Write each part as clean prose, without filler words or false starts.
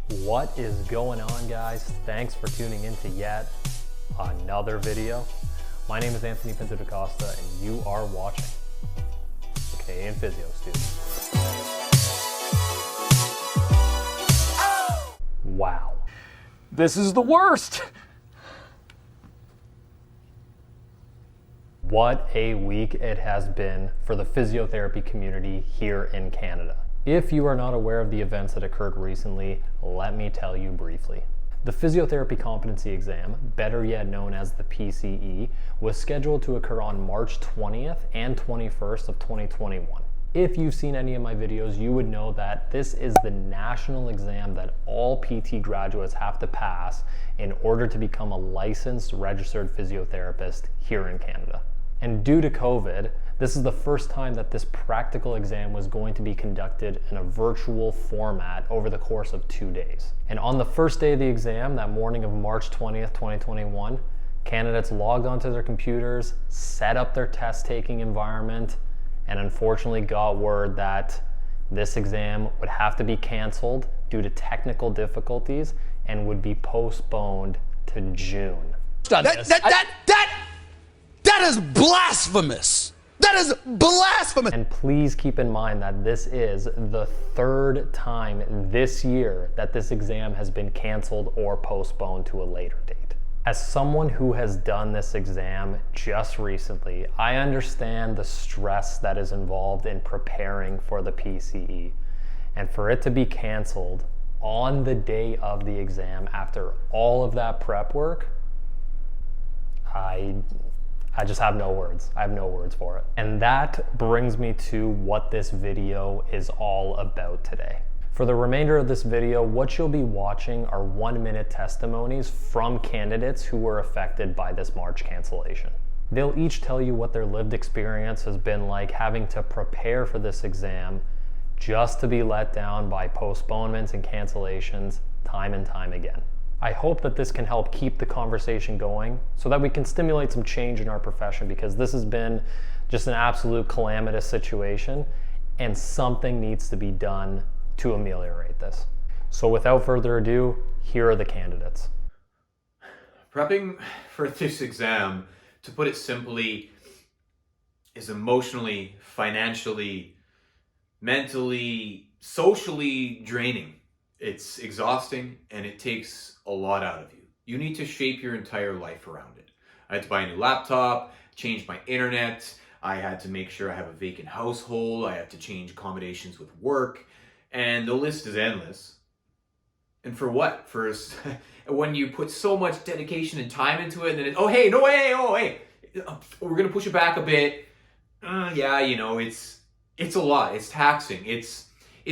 What is going on, guys? Thanks for tuning in to yet another video. My name is Anthony Pinto da Costa and you are watching the Canadian Physio Student. Wow. This is the worst! What a week it has been for the physiotherapy community here in Canada. If you are not aware of the events that occurred recently, let me tell you briefly. The physiotherapy competency exam, better yet known as the PCE, was scheduled to occur on March 20th and 21st of 2021. If you've seen any of my videos, you would know that this is the national exam that all PT graduates have to pass in order to become a licensed registered physiotherapist here in Canada. And due to COVID, this is the first time that this practical exam was going to be conducted in a virtual format over the course of 2 days. And on the first day of the exam, that morning of March 20th, 2021, candidates logged onto their computers, set up their test-taking environment, and unfortunately got word that this exam would have to be canceled due to technical difficulties and would be postponed to June. That is blasphemous! That is blasphemous! And please keep in mind that this is the third time this year that this exam has been canceled or postponed to a later date. As someone who has done this exam just recently, I understand the stress that is involved in preparing for the PCE. And for it to be canceled on the day of the exam after all of that prep work, I just have no words. I have no words for it. And that brings me to what this video is all about today. For the remainder of this video, what you'll be watching are 1-minute testimonies from candidates who were affected by this March cancellation. They'll each tell you what their lived experience has been like having to prepare for this exam just to be let down by postponements and cancellations time and time again. I hope that this can help keep the conversation going so that we can stimulate some change in our profession, because this has been just an absolute calamitous situation and something needs to be done to ameliorate this. So without further ado, here are the candidates. Prepping for this exam, to put it simply, is emotionally, financially, mentally, socially draining. It's exhausting and it takes a lot out of you. You need to shape your entire life around it. I had to buy a new laptop, change my internet, I had to make sure I have a vacant household, I had to change accommodations with work, and the list is endless. And for what? For when you put so much dedication and time into it, and then oh hey, no way, oh hey, we're gonna push it back a bit. Yeah, you know, it's a lot, it's taxing, it's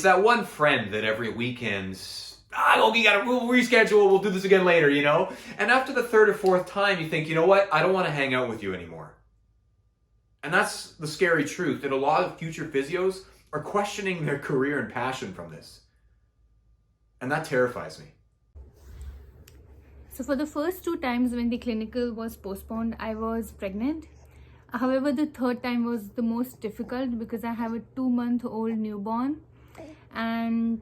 that one friend that every weekend, we'll reschedule, we'll do this again later, you know? And after the third or fourth time, you think, you know what? I don't want to hang out with you anymore. And that's the scary truth, that a lot of future physios are questioning their career and passion from this. And that terrifies me. So for the first 2 times when the clinical was postponed, I was pregnant. However, the third time was the most difficult because I have a 2-month-old newborn. And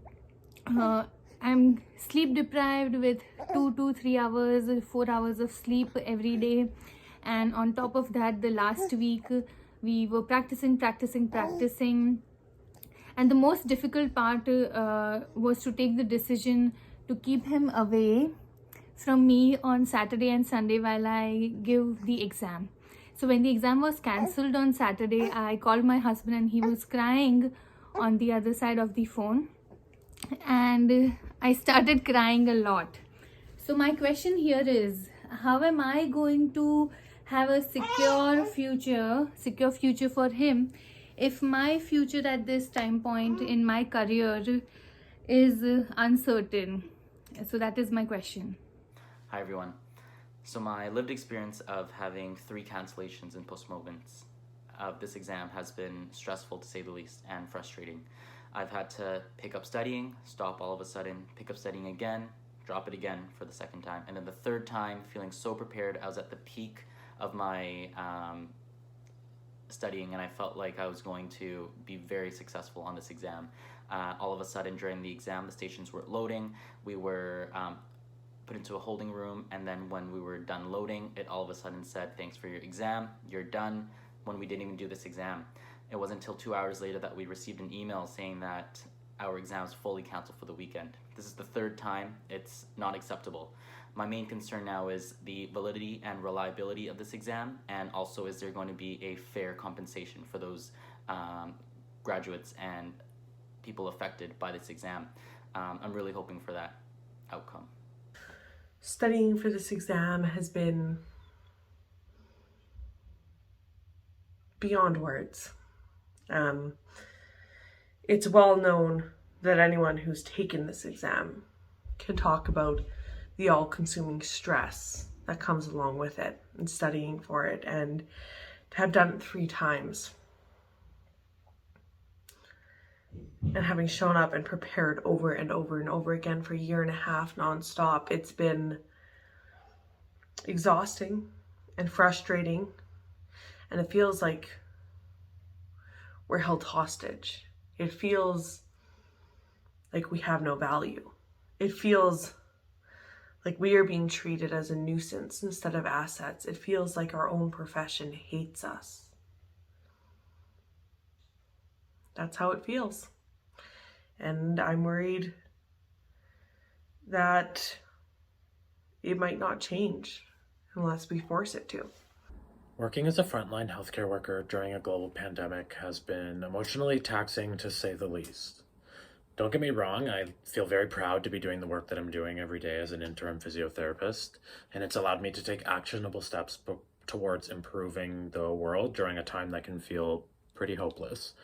I'm sleep deprived with 2 to 3 hours, 4 hours of sleep every day. And on top of that, the last week we were practicing. And the most difficult part was to take the decision to keep him away from me on Saturday and Sunday while I give the exam. So when the exam was cancelled on Saturday, I called my husband and he was crying on the other side of the phone, and I started crying a lot. So my question here is, how am I going to have a secure future for him if my future at this time point in my career is uncertain? So that is my question. Hi everyone. So my lived experience of having 3 cancellations and postponements of this exam has been stressful to say the least, and frustrating. I've had to pick up studying, stop all of a sudden, pick up studying again, drop it again for the second time, and then the third time feeling so prepared. I was at the peak of my studying and I felt like I was going to be very successful on this exam. All of a sudden during the exam, the stations weren't loading. We were put into a holding room, and then when we were done loading, it all of a sudden said, "Thanks for your exam, you're done," when we didn't even do this exam. It wasn't until 2 hours later that we received an email saying that our exam is fully canceled for the weekend. This is the third time. It's not acceptable. My main concern now is the validity and reliability of this exam, and also is there going to be a fair compensation for those graduates and people affected by this exam. I'm really hoping for that outcome. Studying for this exam has been beyond words. It's well known that anyone who's taken this exam can talk about the all-consuming stress that comes along with it and studying for it, and to have done it 3 times and having shown up and prepared over and over and over again for a year and a half nonstop, it's been exhausting and frustrating, and it feels like we're held hostage. It feels like we have no value. It feels like we are being treated as a nuisance instead of assets. It feels like our own profession hates us. That's how it feels. And I'm worried that it might not change unless we force it to. Working as a frontline healthcare worker during a global pandemic has been emotionally taxing, to say the least. Don't get me wrong, I feel very proud to be doing the work that I'm doing every day as an interim physiotherapist, and it's allowed me to take actionable steps towards improving the world during a time that can feel pretty hopeless.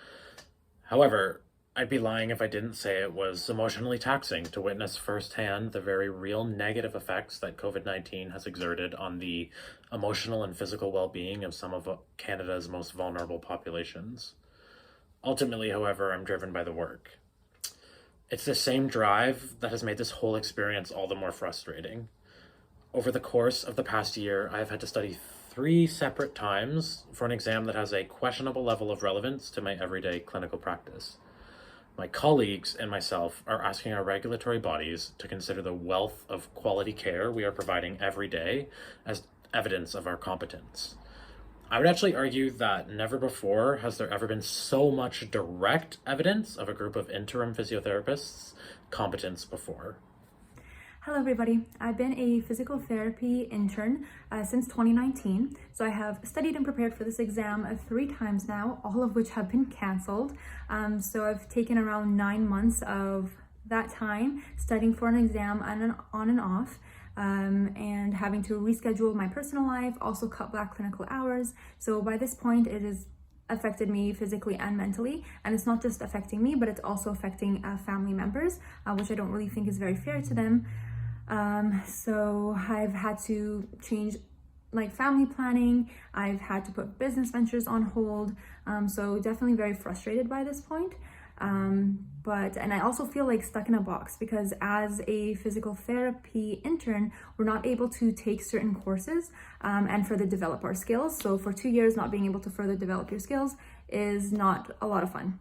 However, I'd be lying if I didn't say it was emotionally taxing to witness firsthand the very real negative effects that COVID-19 has exerted on the emotional and physical well-being of some of Canada's most vulnerable populations. Ultimately, however, I'm driven by the work. It's the same drive that has made this whole experience all the more frustrating. Over the course of the past year, I have had to study 3 separate times for an exam that has a questionable level of relevance to my everyday clinical practice. My colleagues and myself are asking our regulatory bodies to consider the wealth of quality care we are providing every day as evidence of our competence. I would actually argue that never before has there ever been so much direct evidence of a group of interim physiotherapists' competence before. Hello everybody, I've been a physical therapy intern since 2019, so I have studied and prepared for this exam 3 times now, all of which have been cancelled. So I've taken around 9 months of that time studying for an exam on and off, and having to reschedule my personal life, also cut back clinical hours. So by this point it has affected me physically and mentally, and it's not just affecting me, but it's also affecting family members, which I don't really think is very fair to them. So I've had to change family planning, I've had to put business ventures on hold, so definitely very frustrated by this point. And I also feel like stuck in a box because as a physical therapy intern, we're not able to take certain courses and further develop our skills. So for 2 years, not being able to further develop your skills is not a lot of fun.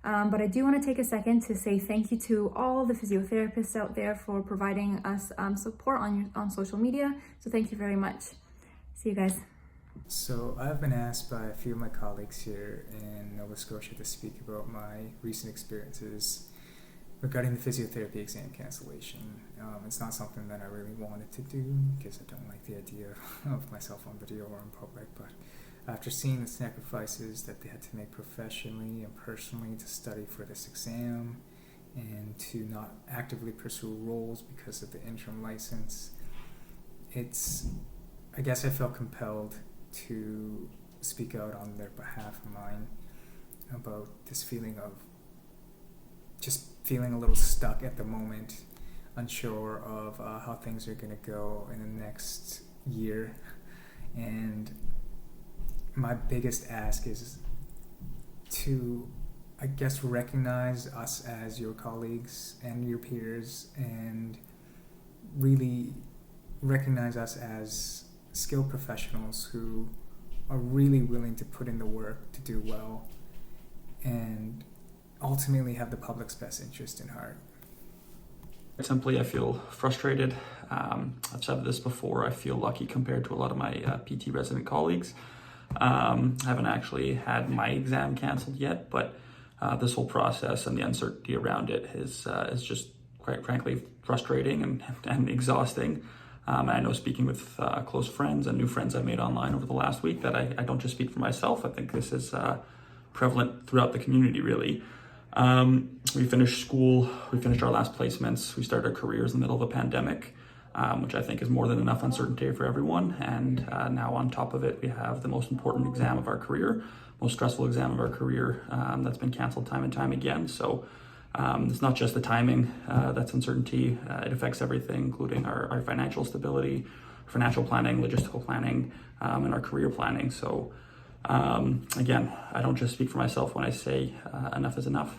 But I do want to take a second to say thank you to all the physiotherapists out there for providing us support on social media. So thank you very much. See you guys. So I've been asked by a few of my colleagues here in Nova Scotia to speak about my recent experiences regarding the physiotherapy exam cancellation. It's not something that I really wanted to do because I don't like the idea of myself on video or in public, but after seeing the sacrifices that they had to make professionally and personally to study for this exam and to not actively pursue roles because of the interim license, I guess I felt compelled to speak out on their behalf of mine about this feeling of just feeling a little stuck at the moment, unsure of how things are going to go in the next year. And my biggest ask is to, I guess, recognize us as your colleagues and your peers and really recognize us as skilled professionals who are really willing to put in the work to do well, and ultimately have the public's best interest in heart. Simply, I feel frustrated. I've said this before, I feel lucky compared to a lot of my PT resident colleagues. I haven't actually had my exam canceled yet, but this whole process and the uncertainty around it is just quite frankly frustrating and exhausting. I know, speaking with close friends and new friends I've made online over the last week, that I don't just speak for myself. I think this is prevalent throughout the community, really. We finished school, we finished our last placements, we started our careers in the middle of a pandemic, which I think is more than enough uncertainty for everyone. And now on top of it, we have the most important exam of our career, most stressful exam of our career, that's been canceled time and time again. So it's not just the timing that's uncertainty, it affects everything, including our financial stability, financial planning, logistical planning, and our career planning. So again, I don't just speak for myself when I say enough is enough.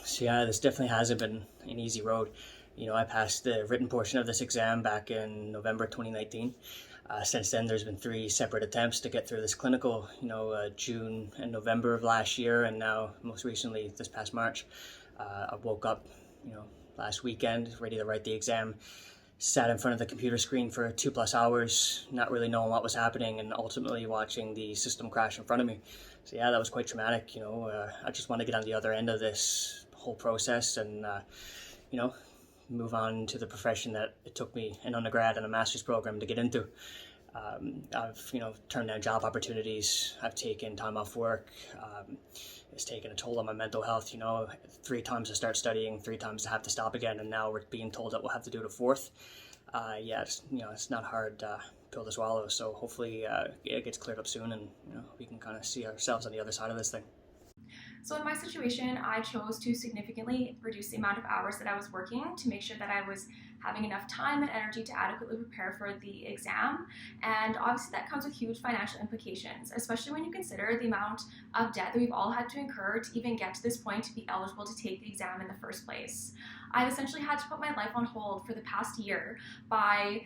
So yeah, this definitely hasn't been an easy road. You know, I passed the written portion of this exam back in November 2019. Since then, there's been 3 separate attempts to get through this clinical, June and November of last year, and now most recently this past March. I woke up, last weekend, ready to write the exam, sat in front of the computer screen for 2+ hours, not really knowing what was happening, and ultimately watching the system crash in front of me. So yeah, that was quite traumatic. I just want to get on the other end of this whole process and, move on to the profession that it took me an undergrad and a master's program to get into. I've, turned down job opportunities. I've taken time off work. It's taken a toll on my mental health. 3 times to start studying, 3 times to have to stop again, and now we're being told that we'll have to do it a 4th. It's not hard pill to swallow. So hopefully it gets cleared up soon, and we can kind of see ourselves on the other side of this thing. So in my situation, I chose to significantly reduce the amount of hours that I was working to make sure that I was having enough time and energy to adequately prepare for the exam. And obviously that comes with huge financial implications, especially when you consider the amount of debt that we've all had to incur to even get to this point to be eligible to take the exam in the first place. I've essentially had to put my life on hold for the past year by,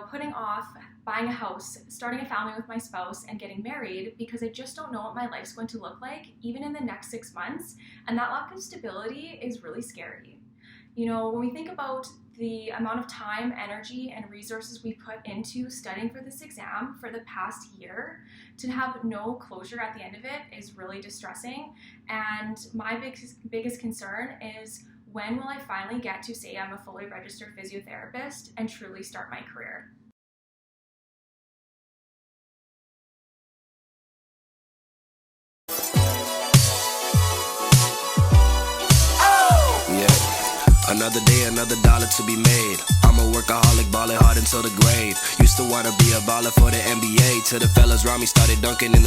putting off buying a house, starting a family with my spouse, and getting married, because I just don't know what my life's going to look like even in the next 6 months. And that lack of stability is really scary. When we think about the amount of time, energy, and resources we put into studying for this exam for the past year, to have no closure at the end of it is really distressing. And my biggest concern is, when will I finally get to say I'm a fully registered physiotherapist and truly start my career? Another day, another dollar to be made. I'm a workaholic, ballin' hard until the grave. Used to wanna be a baller for the NBA, till the fellas around me started dunking in